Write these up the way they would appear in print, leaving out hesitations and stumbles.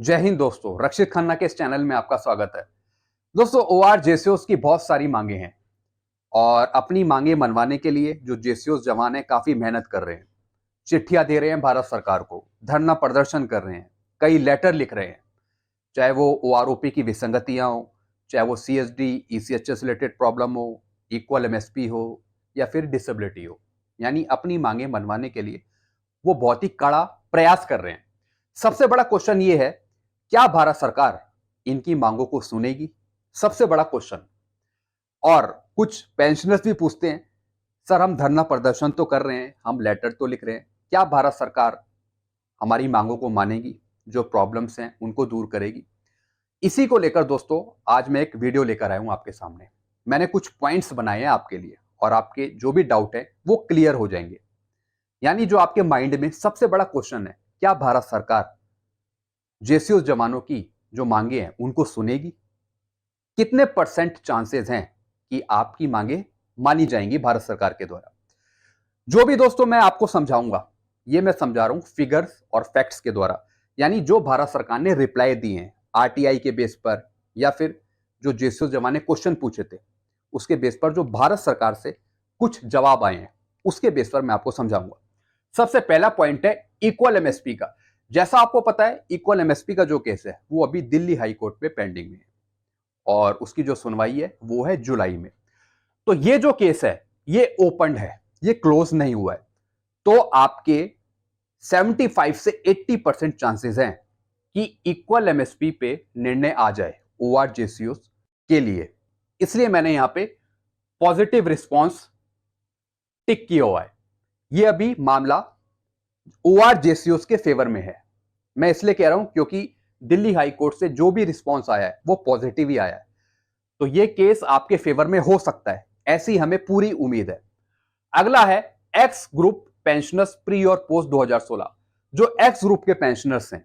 जय हिंद दोस्तों, रक्षित खन्ना के इस चैनल में आपका स्वागत है। दोस्तों, ओआर जेसीओस की बहुत सारी मांगे हैं और अपनी मांगे मनवाने के लिए जो जेसीओस जवान है काफी मेहनत कर रहे हैं। चिट्ठियां दे रहे हैं भारत सरकार को, धरना प्रदर्शन कर रहे हैं, कई लेटर लिख रहे हैं, चाहे वो ओआरओपी की विसंगतियां हो, चाहे वो सीएसडी ईसीएचएस रिलेटेड प्रॉब्लम हो, इक्वल एमएसपी हो या फिर डिसेबिलिटी हो। यानी अपनी मांगे मनवाने के लिए वो बहुत ही कड़ा प्रयास कर रहे हैं। सबसे बड़ा क्वेश्चन ये है, क्या भारत सरकार इनकी मांगों को सुनेगी? सबसे बड़ा क्वेश्चन। और कुछ पेंशनर्स भी पूछते हैं, सर हम धरना प्रदर्शन तो कर रहे हैं, हम लेटर तो लिख रहे हैं, क्या भारत सरकार हमारी मांगों को मानेगी, जो प्रॉब्लम्स हैं उनको दूर करेगी? इसी को लेकर दोस्तों आज मैं एक वीडियो लेकर आया हूं आपके सामने। मैंने कुछ पॉइंट्स बनाए हैं आपके लिए और आपके जो भी डाउट है वो क्लियर हो जाएंगे। यानी जो आपके माइंड में सबसे बड़ा क्वेश्चन है, क्या भारत सरकार जेसीओ जवानों की जो मांगे हैं उनको सुनेगी? कितने परसेंट चांसेस हैं कि आपकी मांगे मानी जाएंगी भारत सरकार के द्वारा? जो भी दोस्तों मैं आपको समझाऊंगा, ये मैं समझा रहा हूं फिगर्स और फैक्ट्स के द्वारा। यानी जो भारत सरकार ने रिप्लाई दिए हैं आरटीआई के बेस पर या फिर जो जेसीओ जवान ने क्वेश्चन पूछे थे उसके बेस पर जो भारत सरकार से कुछ जवाब आए हैं उसके बेस पर मैं आपको समझाऊंगा। सबसे पहला पॉइंट है इक्वल एमएसपी का। जैसा आपको पता है, इक्वल एमएसपी का जो केस है वो अभी दिल्ली हाई कोर्ट में पेंडिंग में है और उसकी जो सुनवाई है वो है जुलाई में। तो ये जो केस है ये ओपन है, ये क्लोज नहीं हुआ है। तो आपके 75 से 80% चांसेस हैं कि इक्वल एमएसपी पे निर्णय आ जाए ओआर जेसीओस के लिए। इसलिए मैंने यहां पे पॉजिटिव रिस्पॉन्स टिक किया हुआ है। ये अभी मामला ओआर जेसीओस के फेवर में है। मैं इसलिए कह रहा हूं क्योंकि दिल्ली हाई कोर्ट से जो भी रिस्पॉन्स आया है वो पॉजिटिव ही आया है। तो ये केस आपके फेवर में हो सकता है, ऐसी हमें पूरी उम्मीद है। अगला है एक्स ग्रुप पेंशनर्स प्री और पोस्ट 2016। जो एक्स ग्रुप के पेंशनर्स हैं,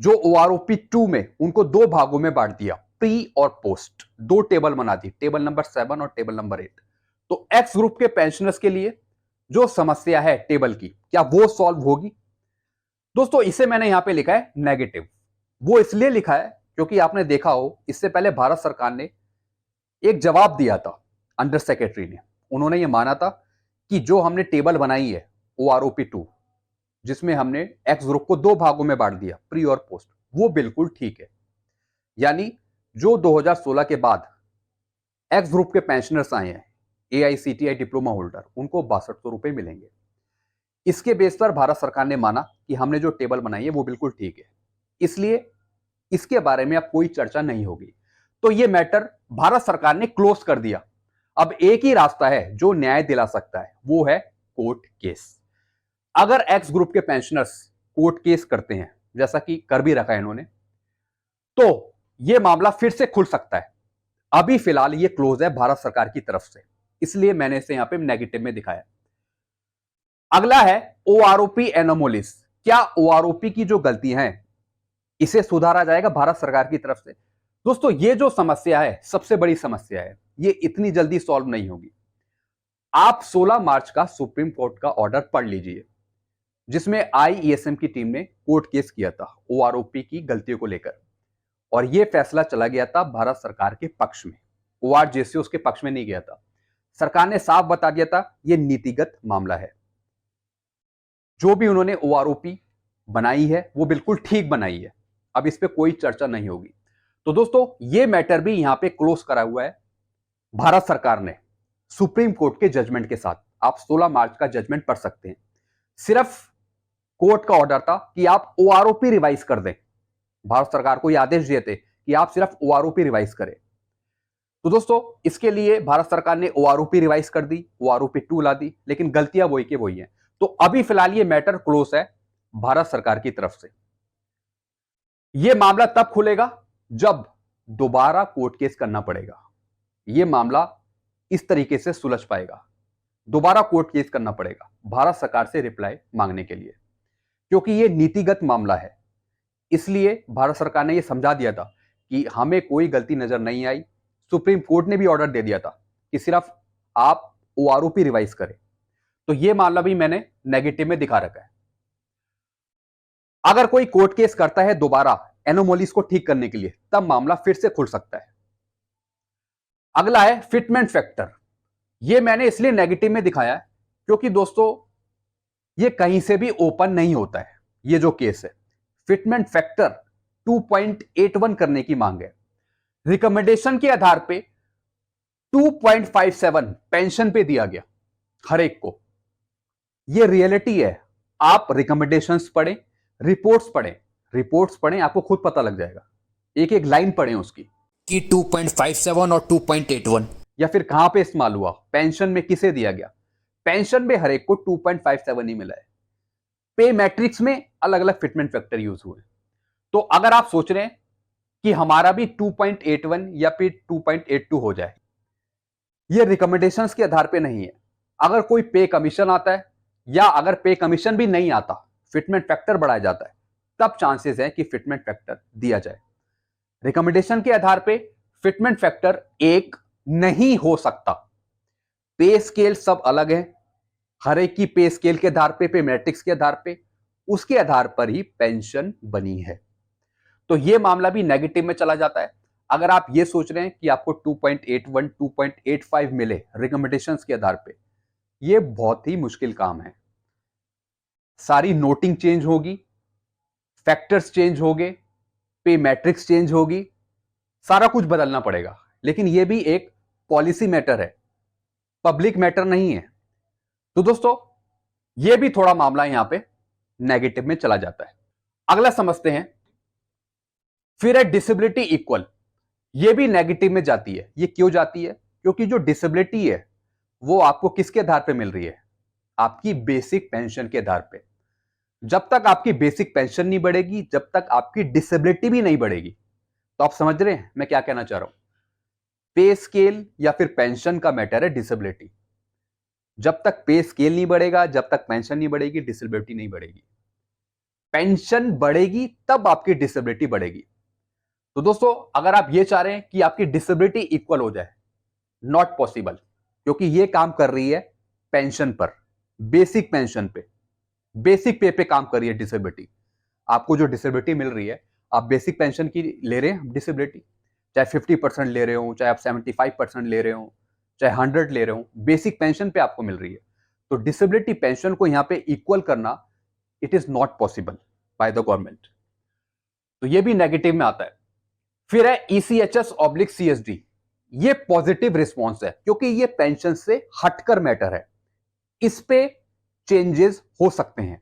जो ओआरओपी 2 में उनको दो भागों में बांट दिया, प्री और पोस्ट, दो टेबल बना दी, टेबल नंबर 7 और टेबल नंबर 8। तो एक्स ग्रुप के पेंशनर्स के लिए जो समस्या है टेबल की, क्या वो सॉल्व होगी? दोस्तों इसे मैंने यहां पे लिखा है नेगेटिव। वो इसलिए लिखा है क्योंकि आपने देखा हो इससे पहले भारत सरकार ने एक जवाब दिया था अंडर सेक्रेटरी ने। उन्होंने ये माना था कि जो हमने टेबल बनाई है ओआरओपी 2 जिसमें हमने एक्स ग्रुप को दो भागों में बांट दिया, प्री और पोस्ट, वो बिल्कुल ठीक है। यानी जो 2016 के बाद एक्स ग्रुप के पेंशनर्स आए हैं, एआईसीटीआई डिप्लोमा होल्डर, उनको 6200 रुपए मिलेंगे। इसके बेस पर भारत सरकार ने माना कि हमने जो टेबल बनाई है वो बिल्कुल ठीक है, इसलिए इसके बारे में अब कोई चर्चा नहीं होगी। तो ये मैटर भारत सरकार ने क्लोज कर दिया। अब एक ही रास्ता है जो न्याय दिला सकता है, वो है कोर्ट केस। अगर एक्स ग्रुप के पेंशनर्स कोर्ट केस करते हैं, जैसा कि कर भी रखा है इन्होंने, तो यह मामला फिर से खुल सकता है। अभी फिलहाल ये क्लोज है भारत सरकार की तरफ से, इसलिए मैंने इसे यहां पे नेगेटिव में दिखाया। अगला है ओआरओपी एनोमोलिस। क्या ओआरओपी की जो गलतियां हैं इसे सुधारा जाएगा भारत सरकार की तरफ से? दोस्तों ये जो समस्या है सबसे बड़ी समस्या है, ये इतनी जल्दी सॉल्व नहीं होगी। आप 16 मार्च का सुप्रीम कोर्ट का ऑर्डर पढ़ लीजिए जिसमें आईईएसएम की टीम ने कोर्ट केस किया था ओआरओपी की गलतियों को लेकर, और यह फैसला चला गया था भारत सरकार के पक्ष में, ओआर जेसीओस के पक्ष में नहीं गया था। सरकार ने साफ बता दिया था यह नीतिगत मामला है, जो भी उन्होंने ओआरओपी बनाई है वो बिल्कुल ठीक बनाई है, अब इस पे कोई चर्चा नहीं होगी। तो दोस्तों ये मैटर भी यहां पे क्लोज करा हुआ है भारत सरकार ने सुप्रीम कोर्ट के जजमेंट के साथ। आप 16 मार्च का जजमेंट पढ़ सकते हैं। सिर्फ कोर्ट का ऑर्डर था कि आप ओआरओपी रिवाइज कर दें। भारत सरकार को यह आदेश दिए थे कि आप सिर्फ ओआरओपी रिवाइज करें। तो दोस्तों इसके लिए भारत सरकार ने ओआरओपी रिवाइज कर दी, ओआरओपी 2 ला दी, लेकिन गलतियां वही के वही हैं। तो अभी फिलहाल ये मैटर क्लोज है भारत सरकार की तरफ से। यह मामला तब खुलेगा जब दोबारा कोर्ट केस करना पड़ेगा। यह मामला इस तरीके से सुलझ पाएगा, दोबारा कोर्ट केस करना पड़ेगा भारत सरकार से रिप्लाई मांगने के लिए, क्योंकि यह नीतिगत मामला है। इसलिए भारत सरकार ने यह समझा दिया था कि हमें कोई गलती नजर नहीं आई। सुप्रीम कोर्ट ने भी ऑर्डर दे दिया था कि सिर्फ आप ओआरओपी रिवाइज करें। तो यह मामला भी मैंने नेगेटिव में दिखा रखा है। अगर कोई कोर्ट केस करता है दोबारा एनोमोलीज को ठीक करने के लिए, तब मामला फिर से खुल सकता है। अगला है फिटमेंट फैक्टर। ये मैंने इसलिए नेगेटिव में दिखाया है क्योंकि दोस्तों ये कहीं से भी ओपन नहीं होता है। ये जो केस है, फिटमेंट फैक्टर 2.81 करने की मांग है। रिकमेंडेशन के आधार पे 2.57 पेंशन पे दिया गया हर एक को। ये रियलिटी है। आप रिकमेंडेशंस पढ़ें, रिपोर्ट्स पढ़ें, आपको खुद पता लग जाएगा। एक एक लाइन पढ़ें उसकी कि 2.57 और 2.81 या फिर कहां पे इस्तेमाल हुआ, पेंशन में किसे दिया गया। पेंशन में हर एक को 2.57 ही मिला है। पे मैट्रिक्स में अलग अलग फिटमेंट फैक्टर यूज हुए। तो अगर आप सोच रहे हैं कि हमारा भी 2.81 या फिर 2.82 हो जाए, ये रिकमेंडेशंस के आधार पे नहीं है। अगर कोई पे कमीशन आता है या अगर पे कमीशन भी नहीं आता, फिटमेंट फैक्टर बढ़ाया जाता है, तब चांसेस है कि फिटमेंट फैक्टर दिया जाए। रिकमेंडेशन के आधार पे फिटमेंट फैक्टर एक नहीं हो सकता। पे स्केल सब अलग है, हर एक की पे स्केल के आधार पे मैट्रिक्स के आधार पे, उसके आधार पर ही पेंशन बनी है। तो यह मामला भी नेगेटिव में चला जाता है। अगर आप ये सोच रहे हैं कि आपको 2.81 2.85 मिले रिकमेंडेशंस के आधार पे, यह बहुत ही मुश्किल काम है। सारी नोटिंग चेंज होगी, फैक्टर्स चेंज होंगे, पे मैट्रिक्स चेंज होगी, सारा कुछ बदलना पड़ेगा। लेकिन यह भी एक पॉलिसी मैटर है, पब्लिक मैटर नहीं है। तो दोस्तों यह भी थोड़ा मामला यहां पे नेगेटिव में चला जाता है। अगला समझते हैं, फिर है डिसेबिलिटी इक्वल। यह भी नेगेटिव में जाती है। यह क्यों जाती है? क्योंकि जो डिसेबिलिटी है वो आपको किसके आधार पे मिल रही है? आपकी बेसिक पेंशन के आधार पे। जब तक आपकी बेसिक पेंशन नहीं बढ़ेगी, जब तक आपकी डिसेबिलिटी भी नहीं बढ़ेगी, तो आप समझ रहे हैं मैं क्या कहना चाह रहा हूं। पे स्केल या फिर पेंशन का मैटर है डिसेबिलिटी। जब तक पे स्केल नहीं बढ़ेगा, जब तक पेंशन नहीं बढ़ेगी, डिसेबिलिटी नहीं बढ़ेगी। पेंशन बढ़ेगी तब आपकी डिसेबिलिटी बढ़ेगी। तो दोस्तों अगर आप ये चाह रहे हैं कि आपकी डिसेबिलिटी इक्वल हो जाए, नॉट पॉसिबल, क्योंकि ये काम कर रही है पेंशन पर, बेसिक पेंशन पे, बेसिक पे काम कर रही है डिसेबिलिटी। आपको जो डिसेबिलिटी मिल रही है, आप बेसिक पेंशन की ले रहे हैं डिसेबिलिटी, चाहे 50% ले रहे हो, चाहे आप 75% ले रहे हो, चाहे 100 ले रहे हो, बेसिक पेंशन पे आपको मिल रही है। तो डिसेबिलिटी पेंशन को यहां पे इक्वल करना, it is not possible by the government. तो ये भी नेगेटिव में आता है। फिर है ECHS/CSD। ये पॉजिटिव रिस्पॉन्स है क्योंकि ये पेंशन से हटकर मैटर है, इस पे चेंजेस हो सकते हैं।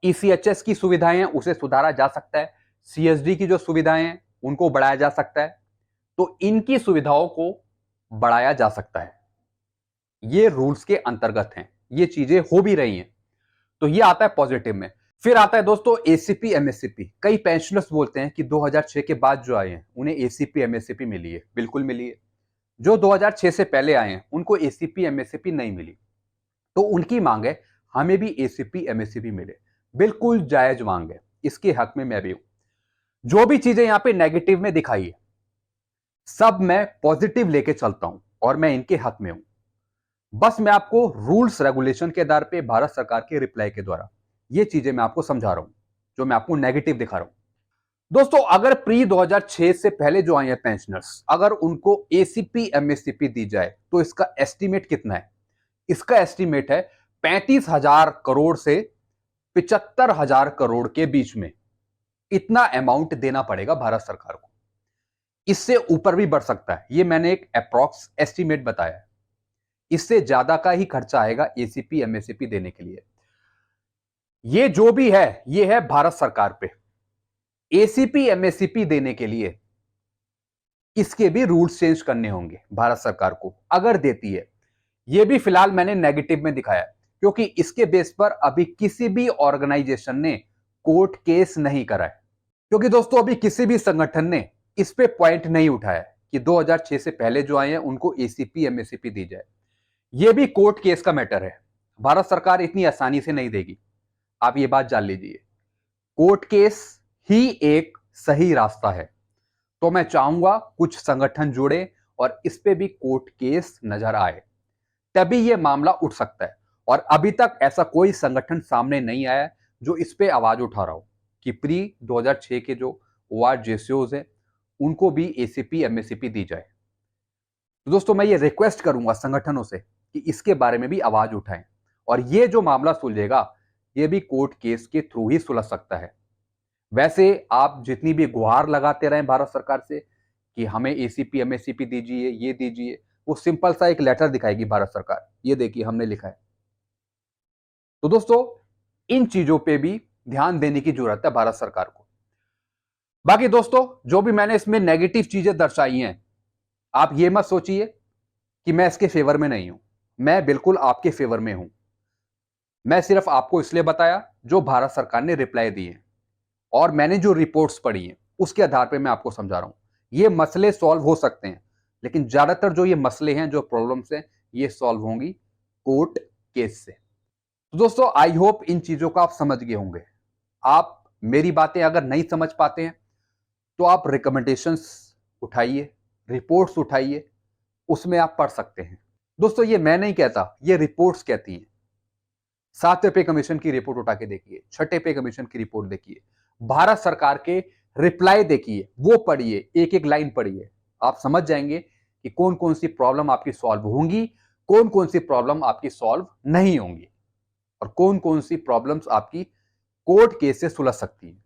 ECHS की सुविधाएं हैं उसे सुधारा जा सकता है, CSD की जो सुविधाएं हैं उनको बढ़ाया जा सकता है। तो इनकी सुविधाओं को बढ़ाया जा सकता है, ये रूल्स के अंतर्गत हैं, ये चीजें हो भी रही हैं। तो ये आता है पॉजिटिव में। फिर आता है दोस्तों ACP MSCP। कई पेंशनर्स बोलते हैं कि 2006 के बाद जो आए हैं उन्हें ACP MSCP मिली है। बिल्कुल मिली है। जो 2006 से पहले आए हैं उनको ACP MSCP नहीं मिली। तो उनकी मांग है हमें भी ACP MSCP मिले। बिल्कुल जायज मांग है, इसके हक में मैं भी हूं। जो भी चीजें यहां पे नेगेटिव में दिखाई है, सब मैं पॉजिटिव लेके चलता हूं और मैं इनके हक में हूं। बस मैं आपको रूल्स रेगुलेशन के आधार पे भारत सरकार के रिप्लाई के द्वारा ये चीजें मैं आपको समझा रहा हूं, जो मैं आपको नेगेटिव दिखा रहा हूं। दोस्तों अगर प्री 2006 से पहले जो आए हैं पेंशनर्स, अगर उनको ACP MSCP दी जाए तो इसका एस्टीमेट कितना है? इसका एस्टीमेट है 35,000 करोड़ से 75,000 करोड़ के बीच में। इतना अमाउंट देना पड़ेगा भारत सरकार को। इससे ऊपर भी बढ़ सकता है, ये मैंने एक अप्रॉक्स एस्टीमेट बताया है। इससे ज्यादा का ही खर्चा आएगा ACP MSCP देने के लिए। ये जो भी है, ये है भारत सरकार पे। ACP MSCP देने के लिए इसके भी रूल्स चेंज करने होंगे भारत सरकार को, अगर देती है। ये भी फिलहाल मैंने नेगेटिव में दिखाया क्योंकि इसके बेस पर अभी किसी भी ऑर्गेनाइजेशन ने कोर्ट केस नहीं करा है। क्योंकि दोस्तों अभी किसी भी संगठन ने इस पे पॉइंट नहीं उठाया कि 2006 से पहले जो आए हैं उनको ACP MSCP दी जाए। ये भी कोर्ट केस का मैटर है, भारत सरकार इतनी आसानी से नहीं देगी। आप ये बात जान लीजिए, कोर्ट केस ही एक सही रास्ता है। तो मैं चाहूंगा कुछ संगठन जुड़े और इस पे भी कोर्ट केस नजर आए, तभी यह मामला उठ सकता है। और अभी तक ऐसा कोई संगठन सामने नहीं आया जो इस पे आवाज उठा रहा हो कि प्री 2006 के जो OR JCOs हैं उनको भी ACP MACP दी जाए। तो दोस्तों मैं ये रिक्वेस्ट करूंगा संगठनों से कि इसके बारे में भी आवाज उठाएं और ये जो मामला सुलझेगा ये भी कोर्ट केस के थ्रू ही सुलझ सकता है। वैसे आप जितनी भी गुहार लगाते रहें भारत सरकार से कि हमें ACP MACP दीजिए, ये दीजिए, वो सिंपल सा एक लेटर दिखाएगी भारत सरकार, ये देखिए हमने लिखा है। तो दोस्तों इन चीजों पे भी ध्यान देने की जरूरत है भारत सरकार को। बाकी दोस्तों जो भी मैंने इसमें नेगेटिव चीजें दर्शाई हैं, आप ये मत सोचिए कि मैं इसके फेवर में नहीं हूं, मैं बिल्कुल आपके फेवर में हूं। मैं सिर्फ आपको इसलिए बताया जो भारत सरकार ने रिप्लाई दिए और मैंने जो रिपोर्ट्स पढ़ी हैं उसके आधार पर मैं आपको समझा रहा हूं। ये मसले सॉल्व हो सकते हैं, लेकिन ज्यादातर जो ये मसले हैं, जो प्रॉब्लम्स हैं, ये सॉल्व होंगी कोर्ट केस से। तो दोस्तों आई होप इन चीजों को आप समझ गए होंगे। आप मेरी बातें अगर नहीं समझ पाते हैं तो आप रिकमेंडेशंस उठाइए, रिपोर्ट्स उठाइए, उसमें आप पढ़ सकते हैं। दोस्तों ये मैं नहीं कहता, ये रिपोर्ट्स कहती हैं। 7वें पे कमीशन की रिपोर्ट उठा के देखिए, 6ठे पे कमीशन की रिपोर्ट देखिए, भारत सरकार के रिप्लाई देखिए, वो पढ़िए, एक एक लाइन पढ़िए, आप समझ जाएंगे कि कौन कौन सी प्रॉब्लम आपकी सॉल्व होंगी, कौन कौन सी प्रॉब्लम आपकी सॉल्व नहीं होंगी और कौन कौन सी प्रॉब्लम्स आपकी कोर्ट केस से सुलझ सकती है।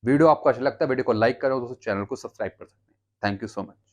वीडियो आपको अच्छा लगता है, वीडियो को लाइक करो, दोस्तों चैनल को सब्सक्राइब कर सकते हैं। Thank you so much.